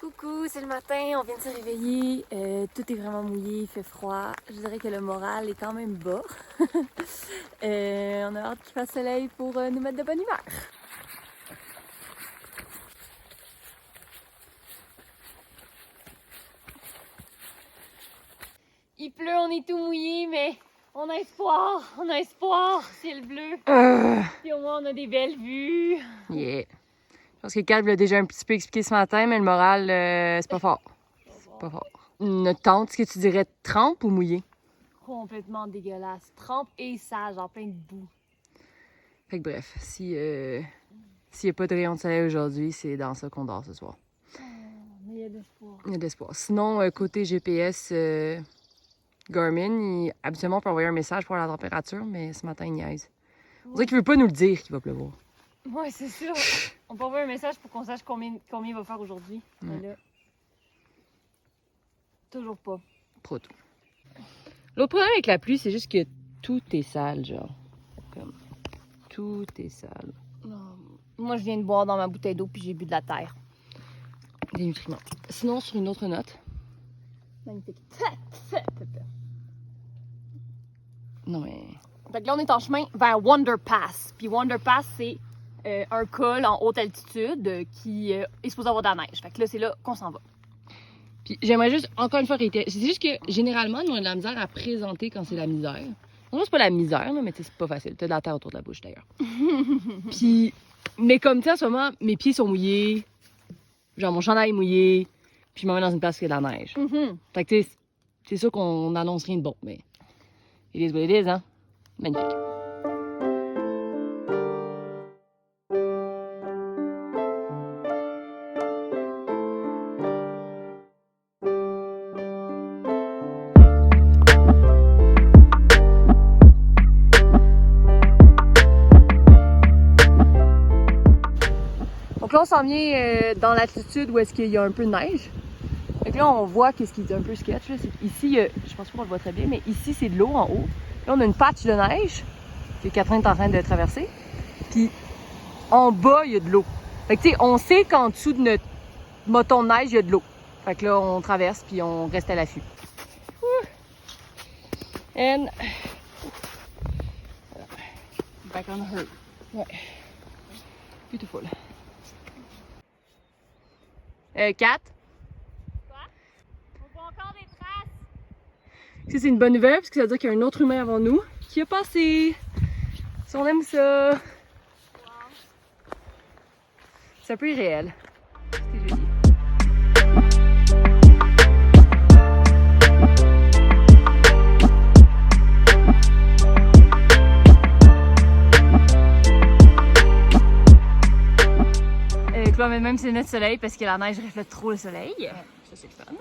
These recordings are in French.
Coucou, c'est le matin, on vient de se réveiller, tout est vraiment mouillé, il fait froid. Je dirais que le moral est quand même bas. On a hâte qu'il fasse soleil pour nous mettre de bonne humeur. Il pleut, on est tout mouillé, mais on a espoir, ciel bleu. Puis au moins on a des belles vues. Yeah. Je pense que Kat l'a déjà un petit peu expliqué ce matin, mais le moral, c'est pas fort. C'est pas fort. Notre tente, est-ce que tu dirais trempe ou mouillée? Complètement dégueulasse, trempe et sale, en plein de boue. Fait que bref, s'il y a pas de rayon de soleil aujourd'hui, c'est dans ça qu'on dort ce soir. Mais il y a de l'espoir. Il y a de l'espoir. Sinon, côté GPS, Garmin, habituellement, on peut envoyer un message pour la température, mais ce matin, il niaise. On dirait qu'il veut pas nous le dire qu'il va pleuvoir. Ouais, c'est sûr. On peut envoyer un message pour qu'on sache combien il va faire aujourd'hui. Mais là, toujours pas. Pas tout. L'autre problème avec la pluie, c'est juste que tout est sale, genre. Comme, tout est sale. Non. Moi, je viens de boire dans ma bouteille d'eau puis j'ai bu de la terre. Des nutriments. Sinon, sur une autre note. Magnifique. Non, mais. Fait que là, on est en chemin vers Wonder Pass. Puis Wonder Pass, c'est un col en haute altitude qui est supposé avoir de la neige. Fait que là, c'est là qu'on s'en va. Puis j'aimerais juste, encore une fois, réitérer. C'est juste que généralement, nous, on a de la misère à présenter quand c'est la misère. Non, c'est pas la misère, là, mais c'est pas facile. T'as de la terre autour de la bouche, d'ailleurs. Puis, mais comme tu sais, en ce moment, mes pieds sont mouillés. Genre, mon chandail est mouillé. Puis, je m'en vais dans une place où il y a de la neige. Fait que, tu sais, c'est sûr qu'on n'annonce rien de bon, mais. It is what it is, hein? Magnifique. Donc là, on s'en vient dans l'altitude où est-ce qu'il y a un peu de neige. Fait que là, on voit qu'est-ce qui est un peu sketch. Là. Ici, je pense pas qu'on le voit très bien, mais ici, c'est de l'eau en haut. Là, on a une patch de neige que Catherine est en train de traverser. Puis en bas, il y a de l'eau. Fait que tu sais, on sait qu'en dessous de notre moton de neige, il y a de l'eau. Fait que là, on traverse puis on reste à l'affût. And back on the herd. Ouais. Beautiful. Kat? Quoi? On voit encore des traces. Ça, c'est une bonne nouvelle parce que ça veut dire qu'il y a un autre humain avant nous qui a passé. Si on aime ça. Wow. C'est un peu irréel. C'était joli. Là, même c'est net soleil parce que la neige reflète trop le soleil. Ça, c'est le fun.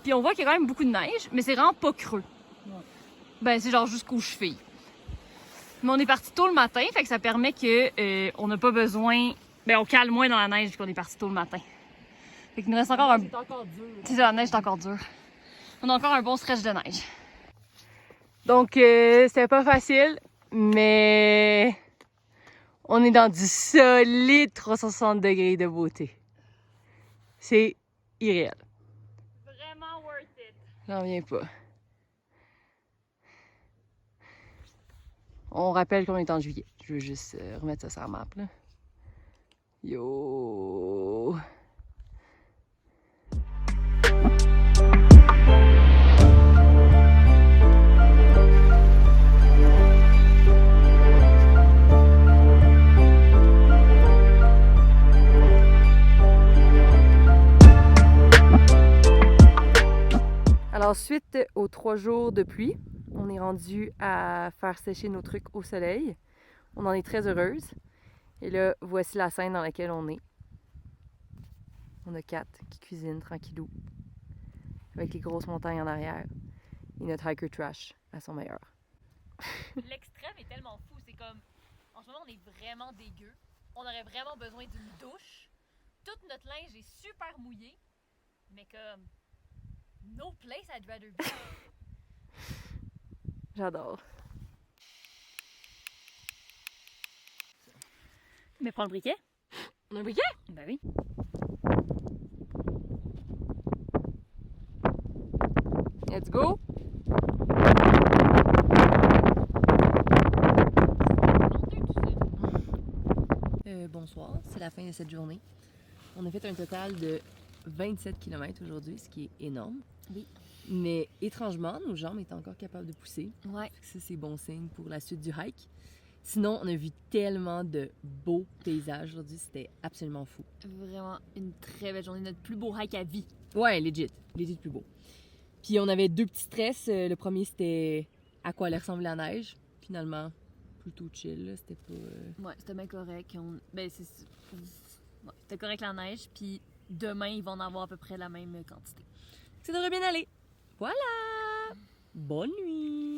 Puis on voit qu'il y a quand même beaucoup de neige, mais c'est vraiment pas creux. Ouais. Ben, c'est genre jusqu'aux chevilles. Mais on est parti tôt le matin, fait que ça permet que on n'a pas besoin. Ben, on cale moins dans la neige vu qu'on est parti tôt le matin. Fait qu'il nous reste encore un. C'est encore dur. C'est ça, la neige est encore dure. On a encore un bon stretch de neige. Donc, c'était pas facile, mais. On est dans du solide 360 degrés de beauté. C'est irréel. Vraiment worth it. J'en reviens pas. On rappelle qu'on est en juillet. Je veux juste remettre ça sur la map, là. Yo! Alors, suite aux 3 jours de pluie, on est rendu à faire sécher nos trucs au soleil. On en est très heureuse. Et là, voici la scène dans laquelle on est. On a Kat qui cuisine tranquillou, avec les grosses montagnes en arrière. Et notre hiker trash à son meilleur. L'extrême est tellement fou. C'est comme, en ce moment, on est vraiment dégueu. On aurait vraiment besoin d'une douche. Tout notre linge est super mouillé. Mais comme, no place I'd rather be. J'adore. Mais prends le briquet. On a un briquet? Ben oui. Let's go! Bonsoir, c'est la fin de cette journée. On a fait un total de 27 km aujourd'hui, ce qui est énorme. Oui. Mais étrangement, nos jambes étaient encore capables de pousser. Ouais. Ça, c'est bon signe pour la suite du hike. Sinon, on a vu tellement de beaux paysages aujourd'hui, c'était absolument fou. Vraiment une très belle journée, notre plus beau hike à vie. Ouais, legit plus beau. Puis on avait 2 petits stress. Le premier, c'était à quoi allait ressembler la neige. Finalement, plutôt chill, là. C'était pas... Ouais, c'était bien correct. Ben, ouais, c'était correct la neige, puis demain, ils vont en avoir à peu près la même quantité. Ça devrait bien aller. Voilà! Bonne nuit!